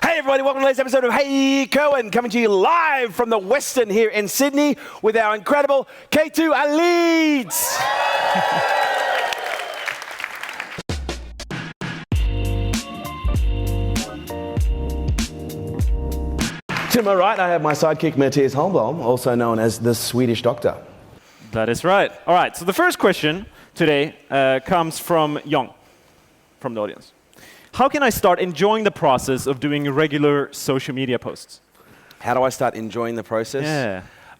Hey everybody, welcome to today's episode of Hey Kerwin, coming to you live from the Western here in Sydney with our incredible K2 elites. To my right, I have my sidekick Matthias Holmbohm, also known as the Swedish Doctor. That is right. All right, so the first question today comes from Young, from the audience. How can I start enjoying the process of doing regular social media posts? How do I start enjoying the process?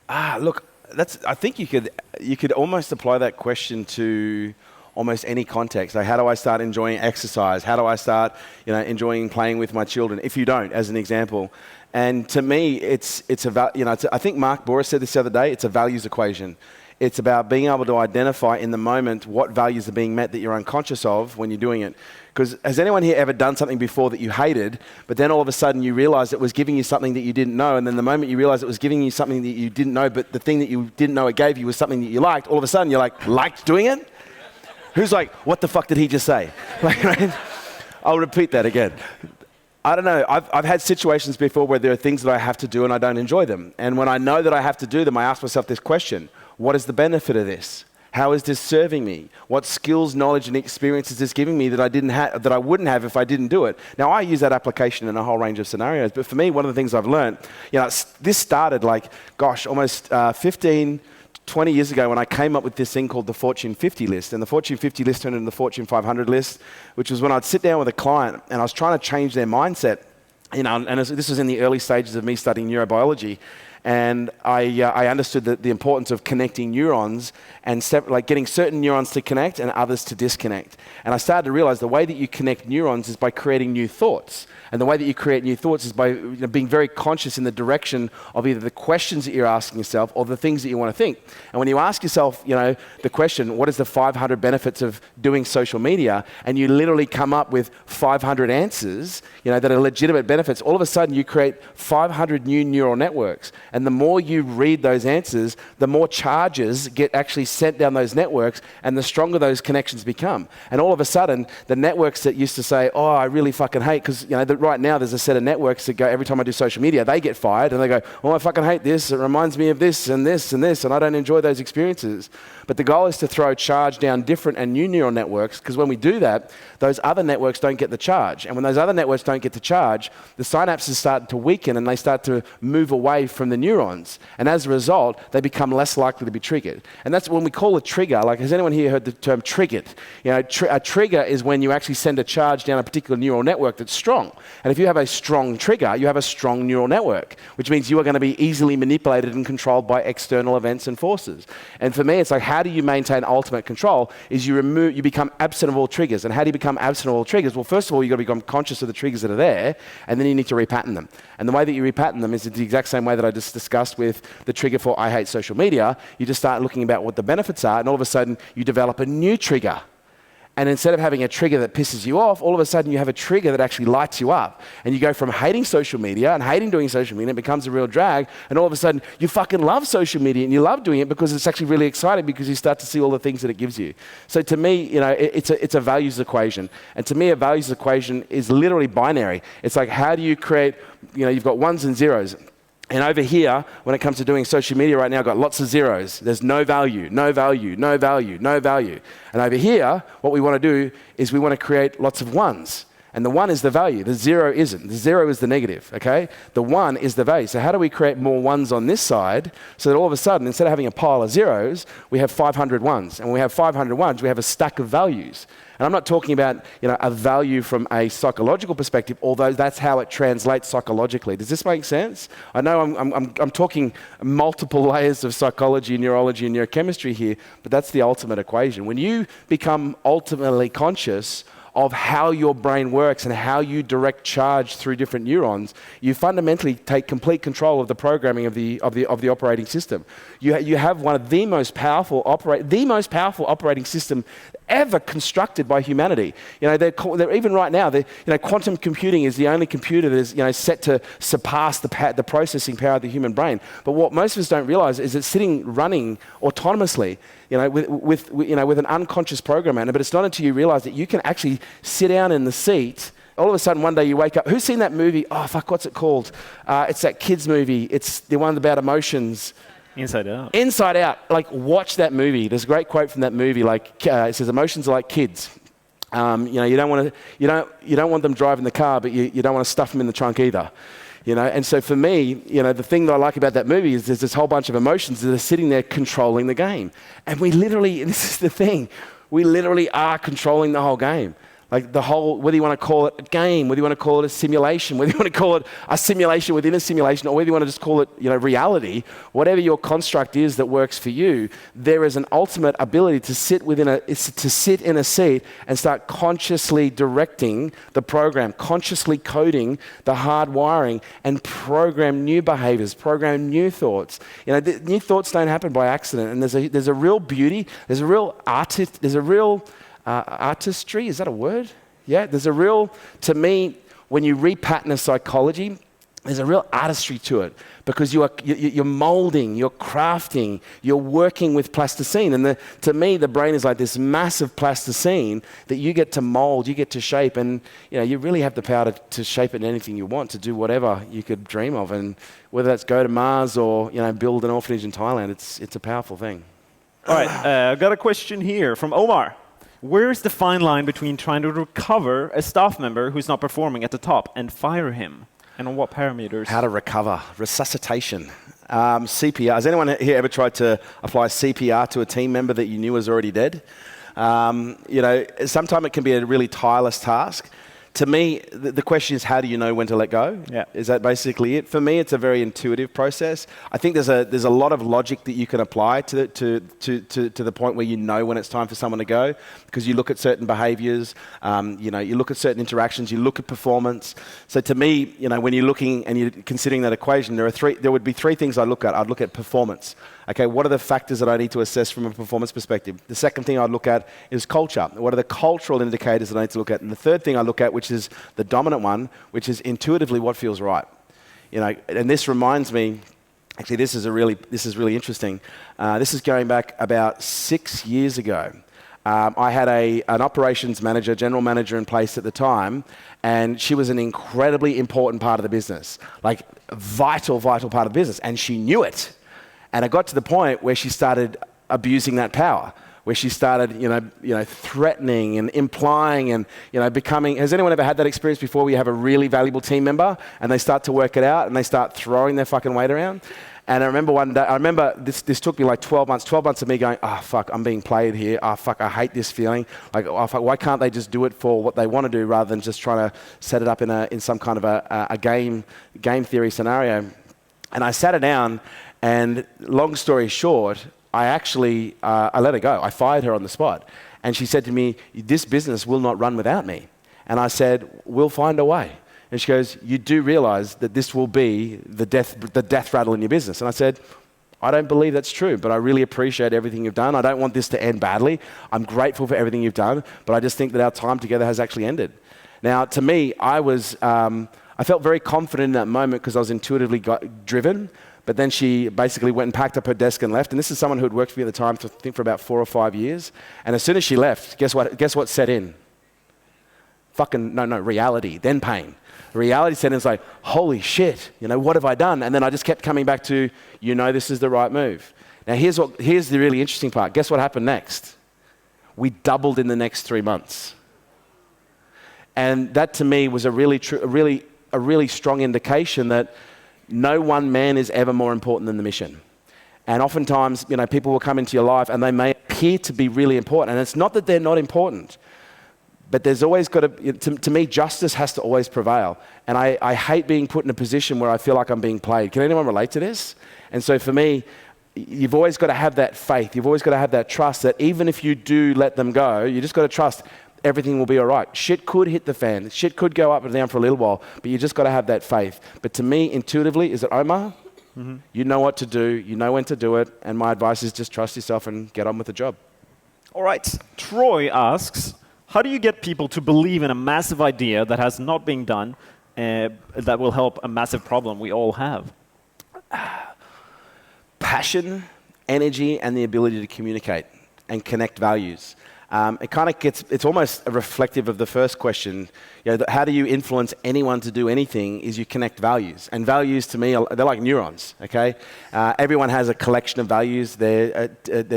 Yeah. Look, I think you could almost apply that question to almost any context. Like, how do I start enjoying exercise? How do I start, enjoying playing with my children? If you don't, as an example. And to me, I think Mark Boris said this the other day. It's a values equation. It's about being able to identify in the moment what values are being met that you're unconscious of when you're doing it. Because has anyone here ever done something before that you hated, but then all of a sudden you realize it was giving you something that you didn't know, and then the moment you realize it was giving you something that you didn't know, but the thing that you didn't know it gave you was something that you liked, all of a sudden you're like, liked doing it? Who's like, what the fuck did he just say? I'll repeat that again. I don't know. I've had situations before where there are things that I have to do and I don't enjoy them. And when I know that I have to do them, I ask myself this question. What is the benefit of this? How is this serving me? What skills, knowledge, and experience is this giving me that I wouldn't have if I didn't do it? Now, I use that application in a whole range of scenarios, but for me, one of the things I've learned, this started almost 15, 20 years ago when I came up with this thing called the Fortune 50 list. And the Fortune 50 list turned into the Fortune 500 list, which was when I'd sit down with a client and I was trying to change their mindset, and this was in the early stages of me studying neurobiology. And I understood the importance of connecting neurons and getting certain neurons to connect and others to disconnect. And I started to realize the way that you connect neurons is by creating new thoughts. And the way that you create new thoughts is by being very conscious in the direction of either the questions that you're asking yourself or the things that you want to think. And when you ask yourself, the question, what is the 500 benefits of doing social media? And you literally come up with 500 answers, that are legitimate benefits. All of a sudden, you create 500 new neural networks. And the more you read those answers, the more charges get actually sent down those networks and the stronger those connections become. And all of a sudden, the networks that used to say, oh, I really fucking hate, because right now there's a set of networks that go, every time I do social media, they get fired and they go, oh, I fucking hate this. It reminds me of this and this and this, and I don't enjoy those experiences. But the goal is to throw charge down different and new neural networks, because when we do that, those other networks don't get the charge. And when those other networks don't get the charge, the synapses start to weaken and they start to move away from the neurons. And as a result, they become less likely to be triggered. And that's when we call a trigger, has anyone here heard the term triggered? A trigger is when you actually send a charge down a particular neural network that's strong. And if you have a strong trigger, you have a strong neural network, which means you are going to be easily manipulated and controlled by external events and forces. And for me, it's like, how do you maintain ultimate control? Is you become absent of all triggers. And how do you become absent of all triggers? Well, first of all, you've got to become conscious of the triggers that are there, and then you need to repattern them. And the way that you repattern them is the exact same way that I just discussed with the trigger for I hate social media. You just start looking about what the benefits are, and all of a sudden, you develop a new trigger. And instead of having a trigger that pisses you off, all of a sudden you have a trigger that actually lights you up. And you go from hating social media and hating doing social media, it becomes a real drag, and all of a sudden you fucking love social media and you love doing it because it's actually really exciting, because you start to see all the things that it gives you. So to me, it's a values equation. And to me, a values equation is literally binary. It's like, how do you create, you've got ones and zeros. And over here, when it comes to doing social media right now, I've got lots of zeros. There's no value, no value, no value, no value. And over here, what we want to do is we want to create lots of ones. And the one is the value. The zero isn't. The zero is the negative, okay? The one is the value. So how do we create more ones on this side so that all of a sudden, instead of having a pile of zeros, we have 500 ones. And when we have 500 ones, we have a stack of values. And I'm not talking about a value from a psychological perspective, although that's how it translates psychologically. Does this make sense? I know I'm talking multiple layers of psychology, neurology, and neurochemistry here, but that's the ultimate equation. When you become ultimately conscious of how your brain works and how you direct charge through different neurons, you fundamentally take complete control of the programming of the operating system. You have one of the most powerful operating system ever constructed by humanity. They're even right now, quantum computing is the only computer that is set to surpass the processing power of the human brain. But what most of us don't realize is it's running autonomously, with an unconscious program in it. But it's not until you realize that you can actually sit down in the seat All of a sudden, one day you wake up. Who's seen that movie? Oh, fuck, what's it called? It's that kids movie. It's the one about emotions. Inside Out. Inside Out. Like, watch that movie. There's a great quote from that movie. Like, it says, emotions are like kids. You don't want them driving the car, but you don't want to stuff them in the trunk either. And so for me, the thing that I like about that movie is there's this whole bunch of emotions that are sitting there controlling the game. And we literally, and this is the thing, we literally are controlling the whole game. Like the whole, whether you want to call it a game, whether you want to call it a simulation, whether you want to call it a simulation within a simulation, or whether you want to just call it, reality, whatever your construct is that works for you, there is an ultimate ability to sit in a seat and start consciously directing the program, consciously coding the hard wiring, and program new behaviors, program new thoughts. New thoughts don't happen by accident, and there's a real beauty, there's a real artistry, is that a word? Yeah, there's a real, to me, when you repattern a psychology, there's a real artistry to it because you're molding, you're crafting, you're working with plasticine. And to me, the brain is like this massive plasticine that you get to mold, you get to shape, and you really have the power to shape it in anything you want, to do whatever you could dream of. And whether that's go to Mars or build an orphanage in Thailand, it's a powerful thing. All right, I've got a question here from Omar. Where's the fine line between trying to recover a staff member who's not performing at the top and fire him? And on what parameters? How to recover. Resuscitation. CPR. Has anyone here ever tried to apply CPR to a team member that you knew was already dead? Sometimes it can be a really tireless task. To me, the question is, how do you know when to let go? Yeah. Is that basically it? For me, it's a very intuitive process. I think there's a lot of logic that you can apply to the point where you know when it's time for someone to go, because you look at certain behaviors, you look at certain interactions, you look at performance. So to me, when you're looking and you're considering that equation, there would be three things I'd look at. I'd look at performance. Okay, what are the factors that I need to assess from a performance perspective? The second thing I'd look at is culture. What are the cultural indicators that I need to look at? And the third thing I look at, which is the dominant one, which is intuitively what feels right. And this reminds me, actually this is really interesting. This is going back about 6 years ago. I had an operations manager, general manager in place at the time, and she was an incredibly important part of the business, like a vital part of the business, and she knew it. And it got to the point where she started abusing that power, where she started, threatening and implying and, becoming. Has anyone ever had that experience before where you have a really valuable team member and they start to work it out and they start throwing their fucking weight around? And I remember one day, this took me like 12 months of me going, oh, fuck, I'm being played here. Oh, fuck, I hate this feeling. Like, oh, fuck, why can't they just do it for what they want to do rather than just trying to set it up in some kind of a game theory scenario? And I sat her down, and long story short, I let her go. I fired her on the spot. And she said to me, this business will not run without me. And I said, we'll find a way. And she goes, you do realize that this will be the death rattle in your business? And I said, I don't believe that's true, but I really appreciate everything you've done. I don't want this to end badly. I'm grateful for everything you've done, but I just think that our time together has actually ended. Now, to me, I felt very confident in that moment because I was intuitively driven. But then she basically went and packed up her desk and left. And this is someone who had worked for me at the time, I think for about 4 or 5 years. And as soon as she left, guess what set in? Reality, then pain. Reality set in, it's like, holy shit, what have I done? And then I just kept coming back to, this is the right move. Now here's the really interesting part. Guess what happened next? We doubled in the next 3 months. And that to me was a really strong indication that no one man is ever more important than the mission. And oftentimes, people will come into your life and they may appear to be really important. And it's not that they're not important, but there's always got to me, justice has to always prevail. And I hate being put in a position where I feel like I'm being played. Can anyone relate to this? And so for me, you've always got to have that faith. You've always got to have that trust that even if you do let them go, you just got to trust everything will be all right. Shit could hit the fan. Shit could go up and down for a little while, but you just got to have that faith. But to me, intuitively, is it Omar? Mm-hmm. You know what to do. You know when to do it. And my advice is just trust yourself and get on with the job. All right. Troy asks, how do you get people to believe in a massive idea that has not been done that will help a massive problem we all have? Passion, energy, and the ability to communicate and connect values. it kind of it's almost a reflective of the first question. How do you influence anyone to do anything is you connect values. And values to me, they're like neurons, okay? Everyone has a collection of values. They're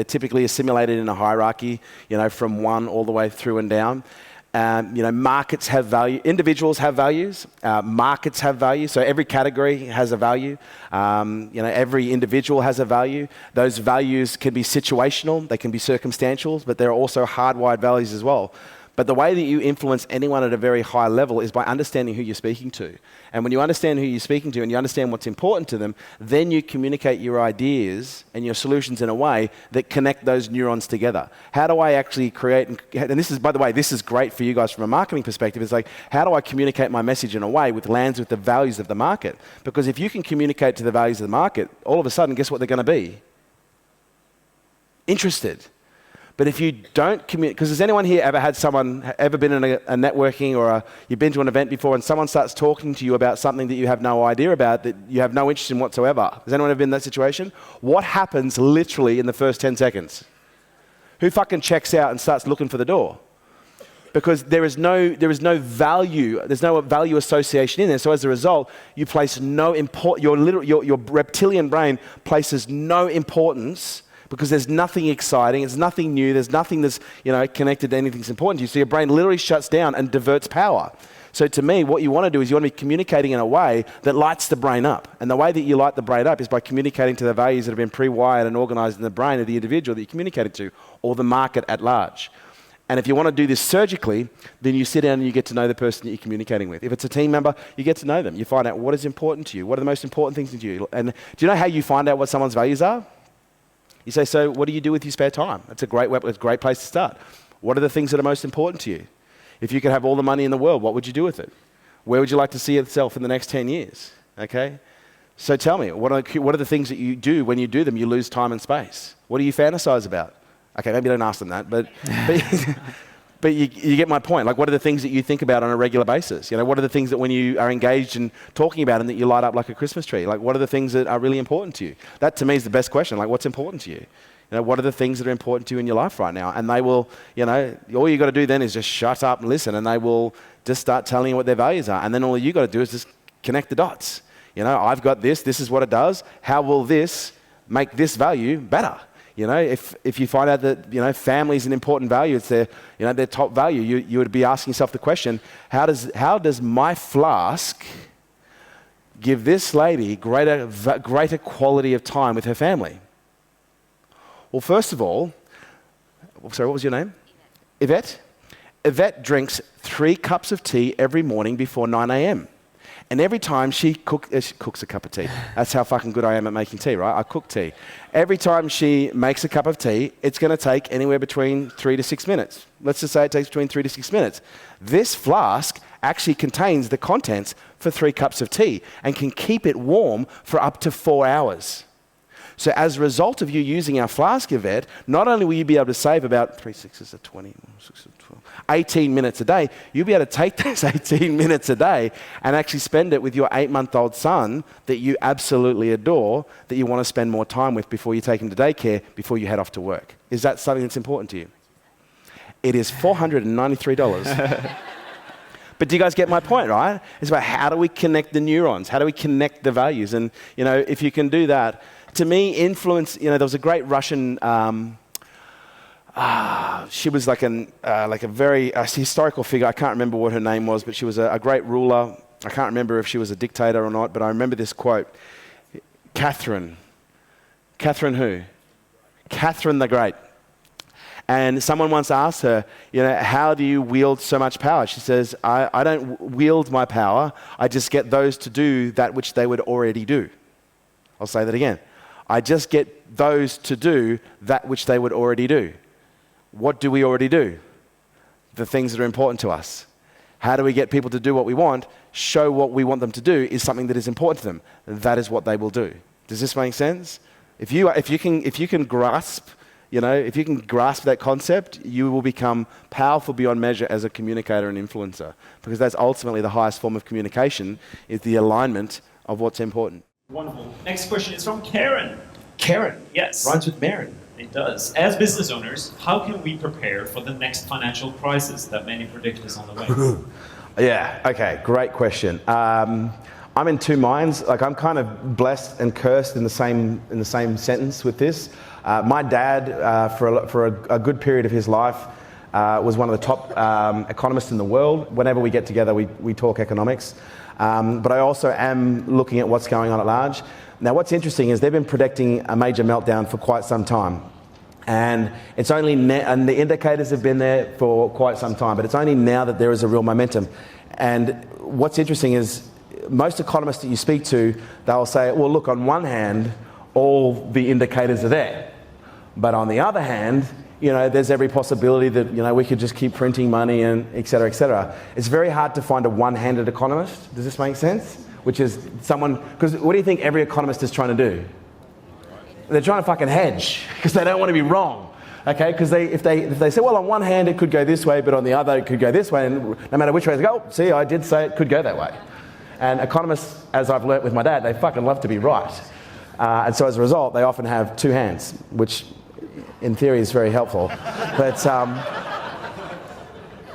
typically assimilated in a hierarchy, from one all the way through and down. Markets have value. Individuals have values. Markets have value. So every category has a value. Every individual has a value. Those values can be situational. They can be circumstantial, but there are also hardwired values as well. But the way that you influence anyone at a very high level is by understanding who you're speaking to. And when you understand who you're speaking to and you understand what's important to them, then you communicate your ideas and your solutions in a way that connect those neurons together. How do I actually create, and this is, by the way, this is great for you guys from a marketing perspective. It's like, how do I communicate my message in a way which lands with the values of the market? Because if you can communicate to the values of the market, all of a sudden, guess what they're going to be? Interested. But if you don't communicate, because has anyone here ever been in a networking or you've been to an event before and someone starts talking to you about something that you have no idea about, that you have no interest in whatsoever? Has anyone ever been in that situation? What happens literally in the first 10 seconds? Who fucking checks out and starts looking for the door? Because there is no value, there's no value association in there. So as a result, you place no your reptilian brain places no importance, because there's nothing exciting, there's nothing new, there's nothing that's connected to anything that's important to you. So your brain literally shuts down and diverts power. So to me, what you want to do is you want to be communicating in a way that lights the brain up. And the way that you light the brain up is by communicating to the values that have been pre-wired and organized in the brain of the individual that you're communicating to, or the market at large. And if you want to do this surgically, then you sit down and you get to know the person that you're communicating with. If it's a team member, you get to know them. You find out what is important to you, what are the most important things to you. And do you know how you find out what someone's values are? You say, so what do you do with your spare time? It's a great place to start. What are the things that are most important to you? If you could have all the money in the world, what would you do with it? Where would you like to see yourself in the next 10 years? Okay? So tell me, what are the things that you do when you do them? You lose time and space. What do you fantasize about? Okay, maybe don't ask them that, but you get my point. Like, what are the things that you think about on a regular basis? What are the things that when you are engaged in talking about them that you light up like a Christmas tree? Like, what are the things that are really important to you? That, to me, is the best question. Like, what's important to you? What are the things that are important to you in your life right now? And they will, all you got to do then is just shut up and listen, and they will just start telling you what their values are. And then all you got to do is just connect the dots. I've got this is what it does. How will this make this value better? If you find out that family is an important value, it's their top value, you would be asking yourself the question: how does my flask give this lady greater quality of time with her family? Well, first of all, sorry, what was your name? Yvette. Yvette drinks 3 cups of tea every morning before 9 a.m. And every time she cooks a cup of tea. That's how fucking good I am at making tea, right? I cook tea. Every time she makes a cup of tea, it's going to take anywhere between 3 to 6 minutes. Let's just say it takes between 3 to 6 minutes. This flask actually contains the contents for 3 cups of tea and can keep it warm for up to 4 hours. So as a result of you using our flask, Yvette, not only will you be able to save about 3 6s are 20, 6 are 12, 18 minutes a day, you'll be able to take those 18 minutes a day and actually spend it with your 8-month-old son that you absolutely adore, that you want to spend more time with before you take him to daycare, before you head off to work. Is that something that's important to you? It is $493. But do you guys get my point, right? It's about how do we connect the neurons? How do we connect the values? And, if you can do that, to me, influence, there was a great Russian, she was like a very historical figure. I can't remember what her name was, but she was a great ruler. I can't remember if she was a dictator or not, but I remember this quote. Catherine who? Catherine the Great. And someone once asked her, how do you wield so much power? She says, I don't wield my power. I just get those to do that which they would already do. I'll say that again. I just get those to do that which they would already do. What do we already do? The things that are important to us. How do we get people to do what we want? Show what we want them to do is something that is important to them. That is what they will do. Does this make sense? If you can grasp that concept, you will become powerful beyond measure as a communicator and influencer, because that's ultimately the highest form of communication, is the alignment of what's important. Wonderful. Next question is from Karen. Karen? Yes. Rhymes with Marin. It does. As business owners, how can we prepare for the next financial crisis that many predict is on the way? Yeah, okay, great question. I'm in two minds. Like, I'm kind of blessed and cursed in the same sentence with this. My dad, for a good period of his life, was one of the top economists in the world. Whenever we get together, we talk economics. But I also am looking at what's going on at large. Now, what's interesting is they've been predicting a major meltdown for quite some time. And it's only and the indicators have been there for quite some time, but it's only now that there is a real momentum. And what's interesting is most economists that you speak to, they'll say, well, look, on one hand, all the indicators are there. But on the other hand, there's every possibility that, we could just keep printing money and et cetera, et cetera. It's very hard to find a one-handed economist. Does this make sense? Which is someone, because what do you think every economist is trying to do? They're trying to fucking hedge because they don't want to be wrong. Okay, because if they say, well, on one hand it could go this way, but on the other it could go this way, and no matter which way they go, see, I did say it could go that way. And economists, as I've learnt with my dad, they fucking love to be right. And so as a result, they often have two hands, which in theory is very helpful. But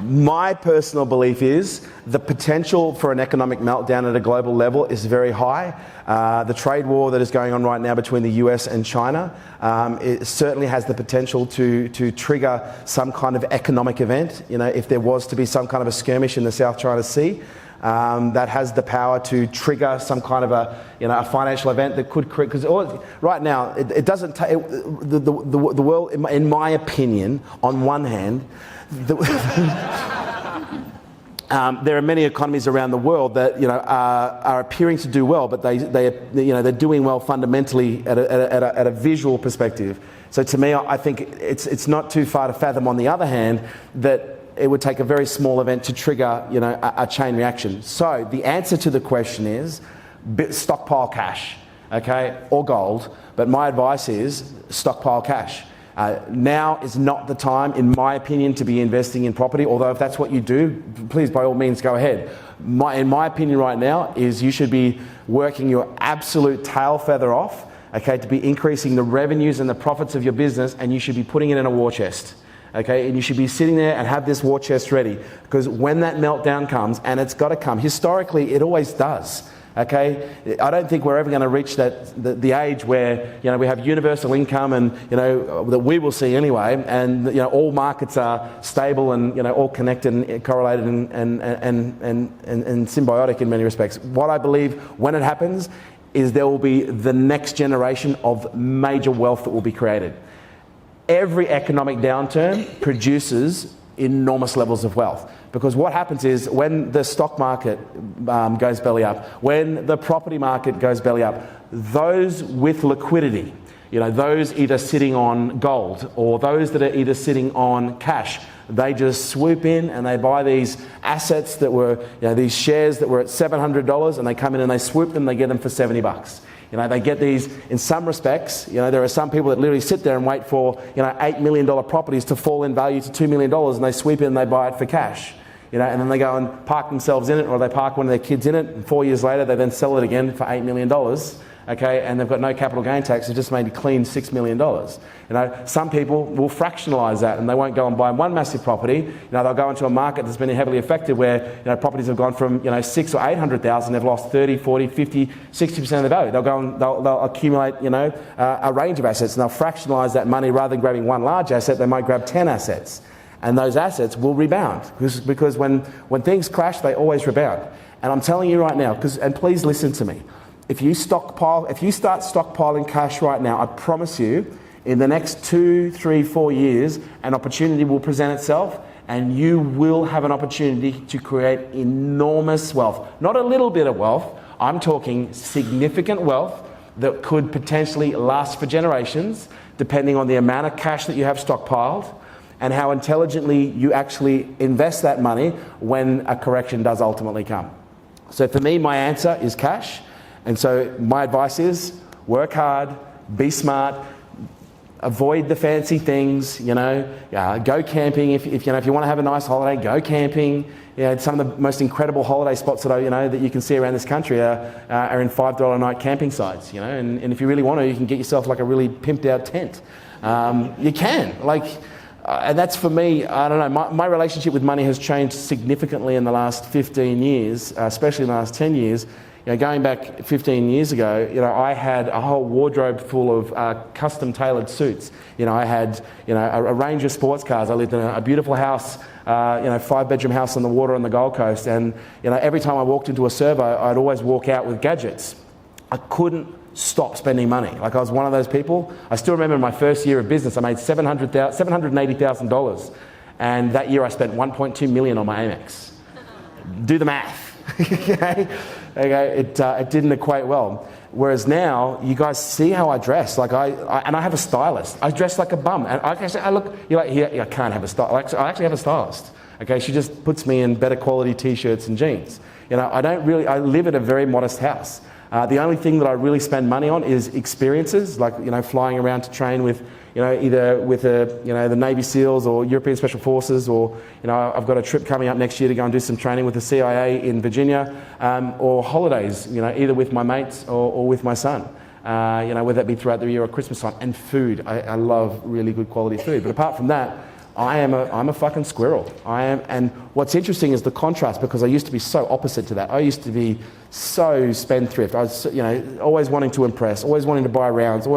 my personal belief is the potential for an economic meltdown at a global level is very high. The trade war that is going on right now between the US and China, it certainly has the potential to trigger some kind of economic event. If there was to be some kind of a skirmish in the South China Sea, that has the power to trigger some kind of a financial event that could create. Because right now, it doesn't take the world. In my opinion, on one hand, there are many economies around the world that are appearing to do well, but they're doing well fundamentally at a visual perspective. So to me, I think it's not too far to fathom. On the other hand, that it would take a very small event to trigger a chain reaction. So the answer to the question is stockpile cash, okay, or gold. But my advice is stockpile cash. Now is not the time, in my opinion, to be investing in property, although if that's what you do, please, by all means, go ahead. In my opinion right now is you should be working your absolute tail feather off, okay, to be increasing the revenues and the profits of your business, and you should be putting it in a war chest, okay, and you should be sitting there and have this war chest ready, because when that meltdown comes, and it's got to come, historically, it always does. Okay, I don't think we're ever going to reach the age where we have universal income and that we will see anyway, and all markets are stable and all connected and correlated and symbiotic in many respects. What I believe when it happens is there will be the next generation of major wealth that will be created. Every economic downturn produces enormous levels of wealth. Because what happens is when the stock market goes belly up, when the property market goes belly up, those with liquidity, those either sitting on gold or those that are either sitting on cash, they just swoop in and they buy these assets that were, these shares that were at $700, and they come in and they swoop them, they get them for $70. They get these, in some respects, there are some people that literally sit there and wait for, $8 million properties to fall in value to $2 million, and they sweep in and they buy it for cash. And then they go and park themselves in it, or they park one of their kids in it, and 4 years later they then sell it again for $8 million, okay, and they've got no capital gain tax, they've just made a clean $6 million. Some people will fractionalise that, and they won't go and buy one massive property. They'll go into a market that's been heavily affected where, properties have gone from, 600,000 or 800,000, they've lost 30, 40, 50, 60% of the value. They'll go and they'll accumulate, a range of assets, and they'll fractionalise that money. Rather than grabbing one large asset, they might grab 10 assets. And those assets will rebound, because when things crash, they always rebound. And I'm telling you right now, and please listen to me, if you start stockpiling cash right now, I promise you, in the next 2, 3, 4 years, an opportunity will present itself, and you will have an opportunity to create enormous wealth. Not a little bit of wealth, I'm talking significant wealth that could potentially last for generations, depending on the amount of cash that you have stockpiled, and how intelligently you actually invest that money when a correction does ultimately come. So for me, my answer is cash. And so my advice is work hard, be smart, avoid the fancy things, go camping. If you want to have a nice holiday, go camping. Some of the most incredible holiday spots that you can see around this country are in $5 a night camping sites, and if you really want to, you can get yourself like a really pimped out tent. You can. And that's for me, I don't know, my relationship with money has changed significantly in the last 15 years, especially in the last 10 years. Going back 15 years ago, I had a whole wardrobe full of custom tailored suits. I had, a range of sports cars. I lived in a beautiful house, 5-bedroom house on the water on the Gold Coast. And, every time I walked into a servo, I'd always walk out with gadgets. I couldn't stop spending money. I was one of those people. I still remember in my first year of business, I made $780,000. And that year I spent $1.2 million on my Amex. Do the math. Okay, it didn't equate well. Whereas now, you guys see how I dress. And I have a stylist. I dress like a bum. And I look, you're like, yeah, I can't have a stylist. I actually have a stylist. Okay, she just puts me in better quality t-shirts and jeans. I live at a very modest house. The only thing that I really spend money on is experiences, flying around to train with, either with the Navy SEALs or European Special Forces, or, I've got a trip coming up next year to go and do some training with the CIA in Virginia, or holidays, either with my mates or with my son, whether that be throughout the year or Christmas time. And food, I love really good quality food. But apart from that, I'm a fucking squirrel. And what's interesting is the contrast, because I used to be so opposite to that. I used to be so spendthrift. I was, always wanting to impress, always wanting to buy rounds,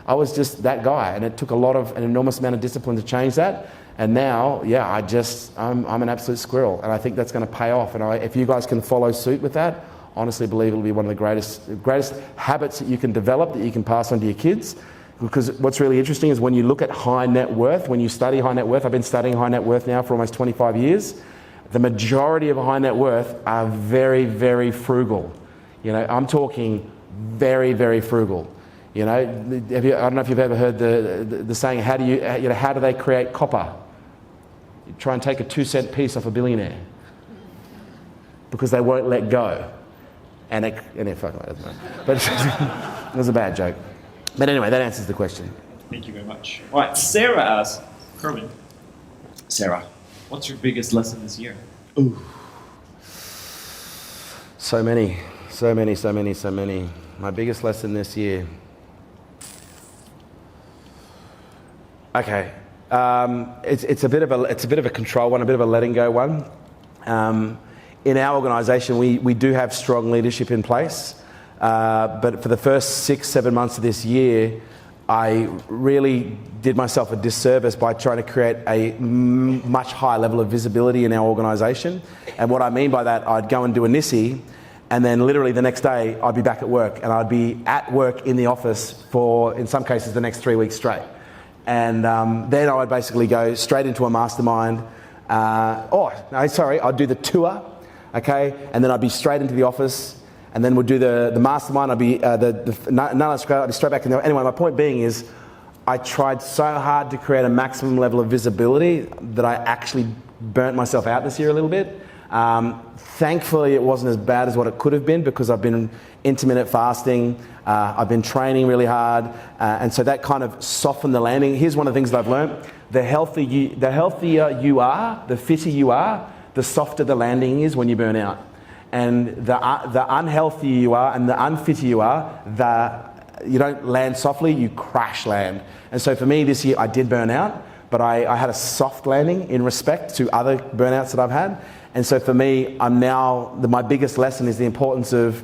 I was just that guy. And it took an enormous amount of discipline to change that. And now, I'm an absolute squirrel. And I think that's going to pay off. And if you guys can follow suit with that, honestly believe it'll be one of the greatest habits that you can develop, that you can pass on to your kids. Because what's really interesting is when you look at high net worth, when you study high net worth, I've been studying high net worth now for almost 25 years, the majority of high net worth are very, very frugal. I'm talking very, very frugal. I don't know if you've ever heard the saying, how do they create copper? You try and take a 2-cent piece off a billionaire. Because they won't let go. But it was a bad joke. But anyway, that answers the question. Thank you very much. All right, Sarah asks, Kerwin, Sarah, what's your biggest lesson this year? Ooh. So many. My biggest lesson this year. Okay, it's a bit of a control one, a bit of a letting go one. In our organisation, we do have strong leadership in place. But for the first 6-7 months of this year, I really did myself a disservice by trying to create a much higher level of visibility in our organisation. And what I mean by that, I'd go and do a NISI, and then literally the next day, I'd be back at work. And I'd be at work in the office for, in some cases, the next 3 weeks straight. And then I would basically go straight into a mastermind. I'd do the tour, okay? And then I'd be straight into the office. And then we'd do the mastermind. I'd be I'd be straight back in there. Anyway, my point being is, I tried so hard to create a maximum level of visibility that I actually burnt myself out this year a little bit. Thankfully, it wasn't as bad as what it could have been, because I've been intermittent fasting. I've been training really hard, and so that kind of softened the landing. Here's one of the things that I've learned: the healthier you are, the fitter you are, the softer the landing is when you burn out. And the unhealthier you are and the unfitter you are, you don't land softly, you crash land. And so for me this year, I did burn out, but I had a soft landing in respect to other burnouts that I've had. And so for me, my biggest lesson is the importance of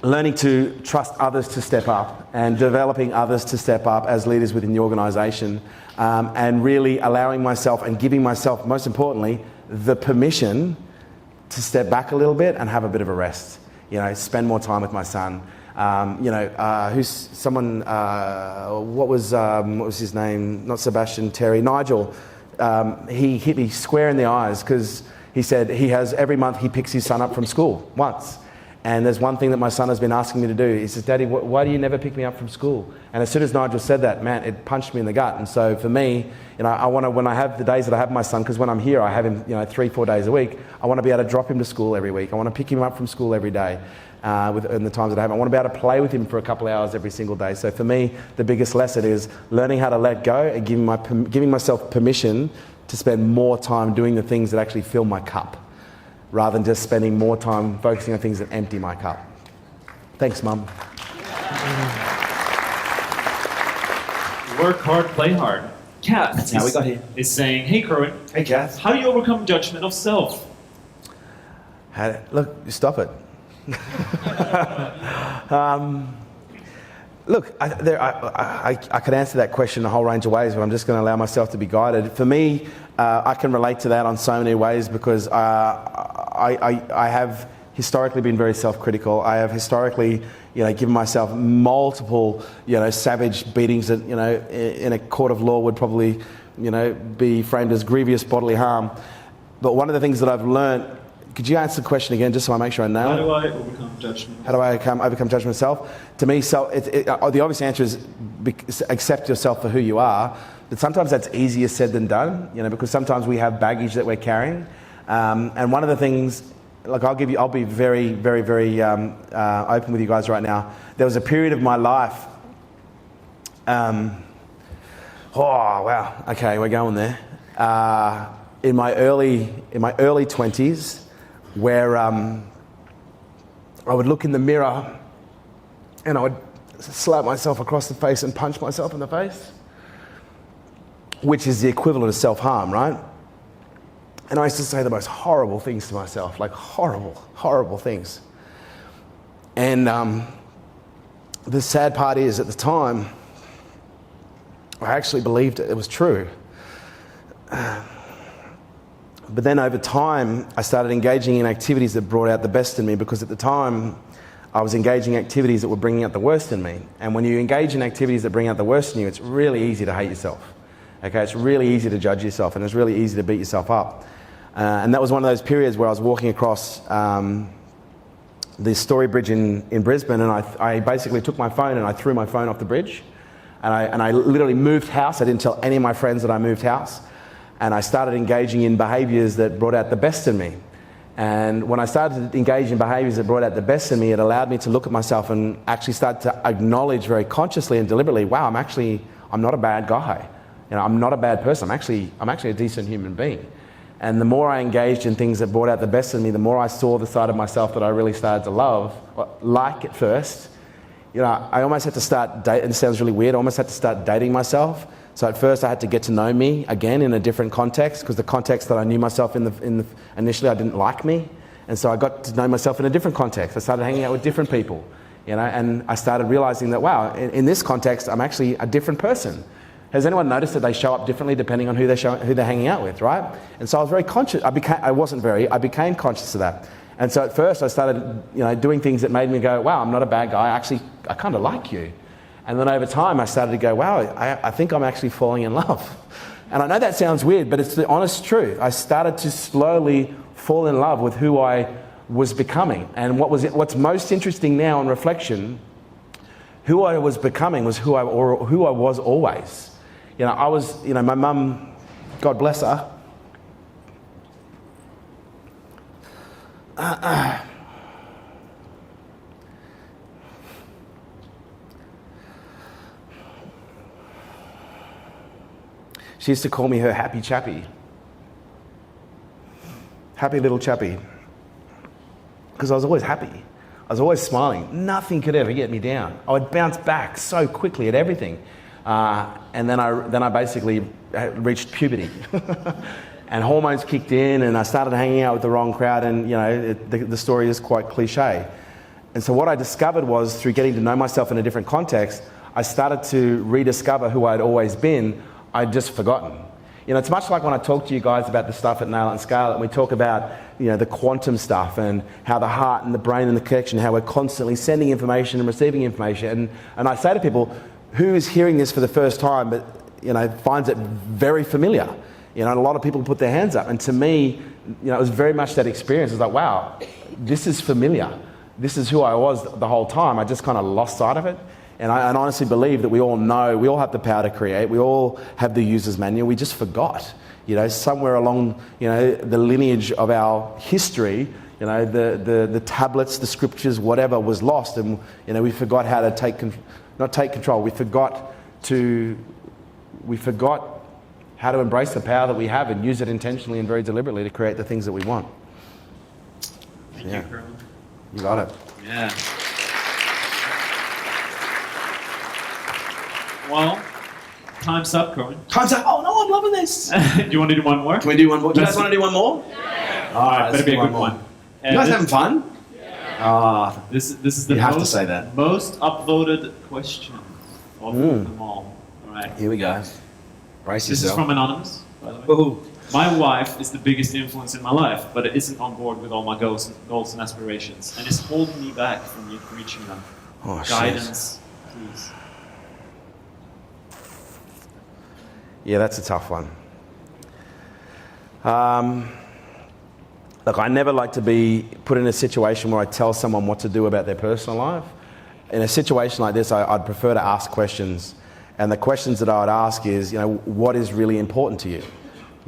learning to trust others to step up and developing others to step up as leaders within the organisation, and really allowing myself and giving myself, most importantly, the permission to step back a little bit and have a bit of a rest. Spend more time with my son. Who's someone? What was his name? Not Sebastian, Terry, Nigel. He hit me square in the eyes because he said every month he picks his son up from school once. And there's one thing that my son has been asking me to do. He says, "Daddy, why do you never pick me up from school?" And as soon as Nigel said that, man, it punched me in the gut. And so for me, I want to, when I have the days that I have my son, because when I'm here, I have him, 3-4 days a week. I want to be able to drop him to school every week. I want to pick him up from school every day, in the times that I have. I want to be able to play with him for a couple of hours every single day. So for me, the biggest lesson is learning how to let go and giving myself permission to spend more time doing the things that actually fill my cup, rather than just spending more time focusing on things that empty my cup. Thanks, Mum. Work hard, play hard. Kat That's how we got here. is saying, hey Kerwin, Hey, Kath. how do you overcome judgment of self? Look, stop it. Look, I could answer that question a whole range of ways, but I'm just going to allow myself to be guided. For me, I can relate to that on so many ways because I have historically been very self-critical. I have historically, given myself multiple, savage beatings that, in a court of law would probably, be framed as grievous bodily harm. But one of the things that I've learned, could you answer the question again, just so I make sure I nail it? How do I overcome judgment? How do I overcome judgment of self? To me, the obvious answer is accept yourself for who you are. But sometimes that's easier said than done, because sometimes we have baggage that we're carrying. And one of the things, like I'll be very, very, very open with you guys right now. There was a period of my life. Oh wow! Okay, we're going there. In my early 20s. Where I would look in the mirror and I would slap myself across the face and punch myself in the face, which is the equivalent of self-harm, right? And I used to say the most horrible things to myself, like horrible, horrible things. And the sad part is, at the time, I actually believed it was true. But then over time, I started engaging in activities that brought out the best in me, because at the time, I was engaging in activities that were bringing out the worst in me. And when you engage in activities that bring out the worst in you, it's really easy to hate yourself. Okay, it's really easy to judge yourself, and it's really easy to beat yourself up. And that was one of those periods where I was walking across the Story Bridge in Brisbane, and I basically took my phone and I threw my phone off the bridge. And I literally moved house. I didn't tell any of my friends that I moved house. And I started engaging in behaviours that brought out the best in me. And when I started to engage in behaviours that brought out the best in me, it allowed me to look at myself and actually start to acknowledge very consciously and deliberately, wow, I'm not a bad guy. I'm not a bad person. I'm actually a decent human being. And the more I engaged in things that brought out the best in me, the more I saw the side of myself that I really started to love, like at first. I almost had to start dating. It sounds really weird. I almost had to start dating myself. So at first I had to get to know me again in a different context, because the context that I knew myself in initially I didn't like me. And so I got to know myself in a different context. I started hanging out with different people, and I started realizing that, wow, in this context, I'm actually a different person. Has anyone noticed that they show up differently depending on who they're hanging out with, right? And so I was very conscious. I became conscious of that. And so at first I started, doing things that made me go, wow, I'm not a bad guy. I kind of like you. And then over time, I started to go, wow, I think I'm actually falling in love. And I know that sounds weird, but it's the honest truth. I started to slowly fall in love with who I was becoming. And what's most interesting now in reflection, who I was becoming was who I was always. My mum, God bless her, she used to call me her happy chappy. Happy little chappy. Because I was always happy. I was always smiling. Nothing could ever get me down. I would bounce back so quickly at everything. And then I basically reached puberty. And hormones kicked in, and I started hanging out with the wrong crowd, and the story is quite cliche. And so what I discovered was, through getting to know myself in a different context, I started to rediscover who I'd always been. I'd just forgotten. It's much like when I talk to you guys about the stuff at Nail and Scarlet, and we talk about the quantum stuff and how the heart and the brain and the connection, how we're constantly sending information and receiving information. And I say to people, who is hearing this for the first time but finds it very familiar? And a lot of people put their hands up. And to me, it was very much that experience. It was like, wow, this is familiar. This is who I was the whole time. I just kind of lost sight of it. And I honestly believe that we all know, we all have the power to create. We all have the user's manual. We just forgot. Somewhere along, the lineage of our history, the tablets, the scriptures, whatever was lost. And, we forgot how to not take control. We forgot how to embrace the power that we have and use it intentionally and very deliberately to create the things that we want. Thank you, Kerwin. You got it. Yeah. Well, Time's up, Kerwin. Time's up. Oh no, I'm loving this. Do you want to do one more? Can we do one more? Do you guys want to do one more? All right, better be a good one. You guys having fun? This is the You have to say that. most upvoted question of them all. All right. Here we go. Brace This is yourself. from Anonymous, by the way. Ooh. My wife is the biggest influence in my life, but it isn't on board with all my goals and aspirations, and is holding me back from reaching them. Oh, shit. Guidance, please. Yeah, that's a tough one. Look, I never like to be put in a situation where I tell someone what to do about their personal life. In a situation like this, I'd prefer to ask questions. And the questions that I would ask is, what is really important to you?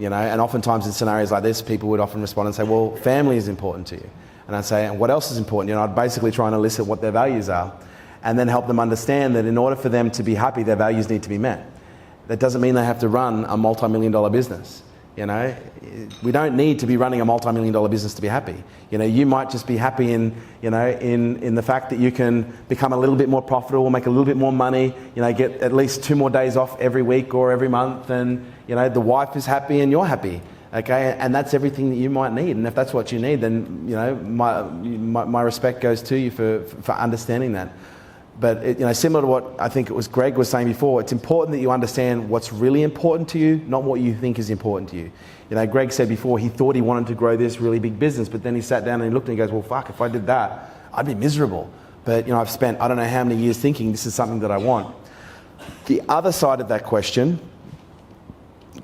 And oftentimes in scenarios like this, people would often respond and say, well, family is important to you. And I'd say, and what else is important? I'd basically try and elicit what their values are and then help them understand that in order for them to be happy, their values need to be met. That doesn't mean they have to run a multi-million-dollar business. We don't need to be running a multi-million-dollar business to be happy. You might just be happy in the fact that you can become a little bit more profitable, make a little bit more money, get at least 2 more days off every week or every month, and the wife is happy and you're happy. Okay, and that's everything that you might need. And if that's what you need, then my respect goes to you for understanding that. But similar to what I think it was Greg was saying before, it's important that you understand what's really important to you, not what you think is important to you. Greg said before he thought he wanted to grow this really big business, but then he sat down and he looked and he goes, well, fuck, if I did that, I'd be miserable. But I've spent I don't know how many years thinking this is something that I want. The other side of that question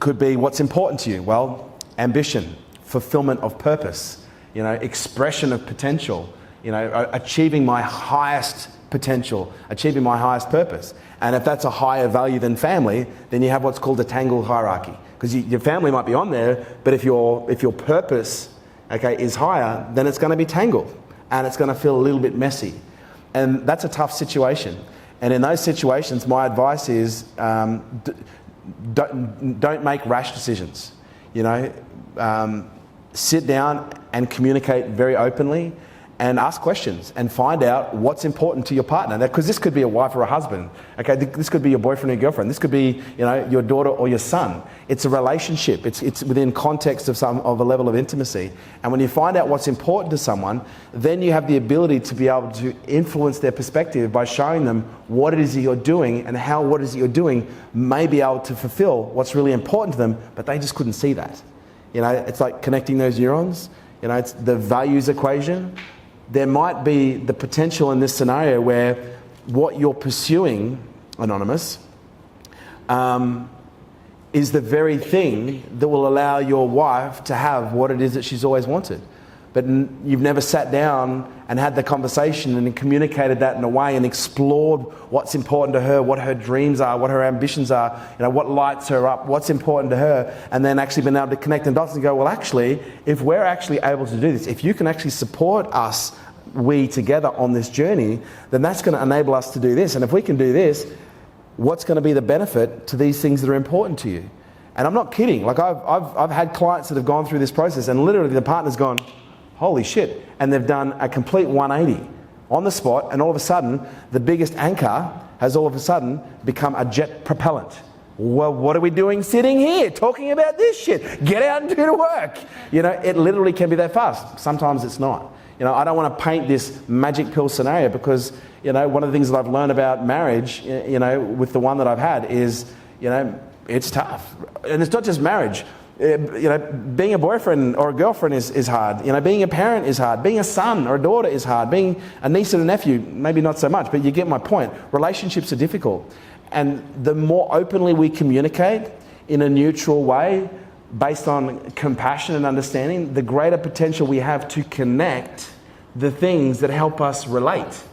could be what's important to you. Well, ambition, fulfillment of purpose, expression of potential, achieving my highest potential, achieving my highest purpose. And if that's a higher value than family, then you have what's called a tangled hierarchy. Because your family might be on there, but if your purpose, is higher, then it's going to be tangled and it's going to feel a little bit messy. And that's a tough situation. And in those situations, my advice is don't make rash decisions. Sit down and communicate very openly and ask questions and find out what's important to your partner. Because this could be a wife or a husband. This could be your boyfriend or your girlfriend. This could be your daughter or your son. It's a relationship. It's within context of a level of intimacy. And when you find out what's important to someone, then you have the ability to be able to influence their perspective by showing them what it is that you're doing and how what it is that you're doing may be able to fulfill what's really important to them, but they just couldn't see that. It's like connecting those neurons. It's the values equation. There might be the potential in this scenario where what you're pursuing, Anonymous, is the very thing that will allow your wife to have what it is that she's always wanted. But you've never sat down and had the conversation and communicated that in a way and explored what's important to her, what her dreams are, what her ambitions are, what lights her up, what's important to her, and then actually been able to connect the dots and go, well, actually, if we're actually able to do this, if you can actually support us, we together on this journey, then that's going to enable us to do this. And if we can do this, what's going to be the benefit to these things that are important to you? And I'm not kidding. Like I've had clients that have gone through this process and literally the partner's gone, holy shit. And they've done a complete 180 on the spot, and all of a sudden, the biggest anchor has all of a sudden become a jet propellant. Well, what are we doing sitting here talking about this shit? Get out and do the work. It literally can be that fast. Sometimes it's not. I don't want to paint this magic pill scenario because, one of the things that I've learned about marriage, with the one that I've had is, it's tough. And it's not just marriage. Being a boyfriend or a girlfriend is hard. Being a parent is hard. Being a son or a daughter is hard. Being a niece and a nephew, maybe not so much, but you get my point. Relationships are difficult. And the more openly we communicate in a neutral way, based on compassion and understanding, the greater potential we have to connect the things that help us relate.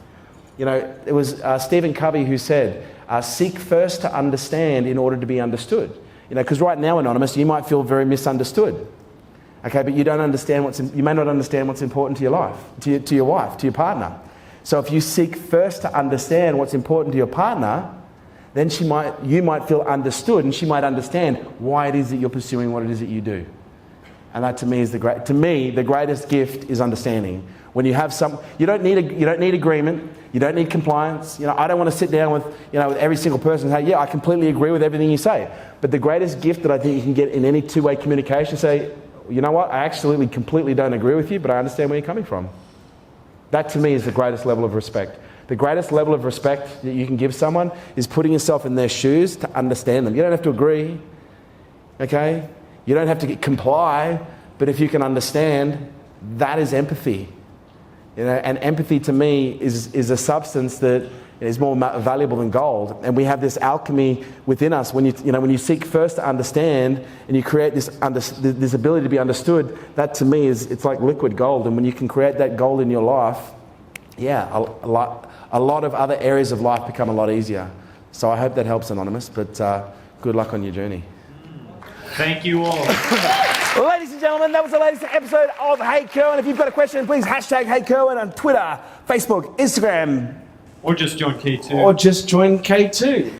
It was Stephen Covey who said, seek first to understand in order to be understood. Because right now, Anonymous, you might feel very misunderstood. Okay, but you don't understand you may not understand what's important to your life, to your wife, to your partner. So if you seek first to understand what's important to your partner, then you might feel understood, and she might understand why it is that you're pursuing what it is that you do. And that to me, the greatest gift is understanding. When you have you don't need agreement, you don't need compliance. I don't want to sit down with every single person and say, yeah, I completely agree with everything you say. But the greatest gift that I think you can get in any two-way communication, say, you know what, I absolutely completely don't agree with you, but I understand where you're coming from. That to me is the greatest level of respect. The greatest level of respect that you can give someone is putting yourself in their shoes to understand them. You don't have to agree, okay? You don't have to comply, but if you can understand, that is empathy. And empathy to me is a substance that is more valuable than gold. And we have this alchemy within us. When you seek first to understand and you create this ability to be understood, that to me it's like liquid gold. And when you can create that gold in your life, yeah, a lot of other areas of life become a lot easier. So I hope that helps, Anonymous, but good luck on your journey. Thank you all. Ladies and gentlemen, that was the latest episode of Hey Kerwin. If you've got a question, please hashtag Hey Kerwin on Twitter, Facebook, Instagram. Or just join K2. Or just join K2.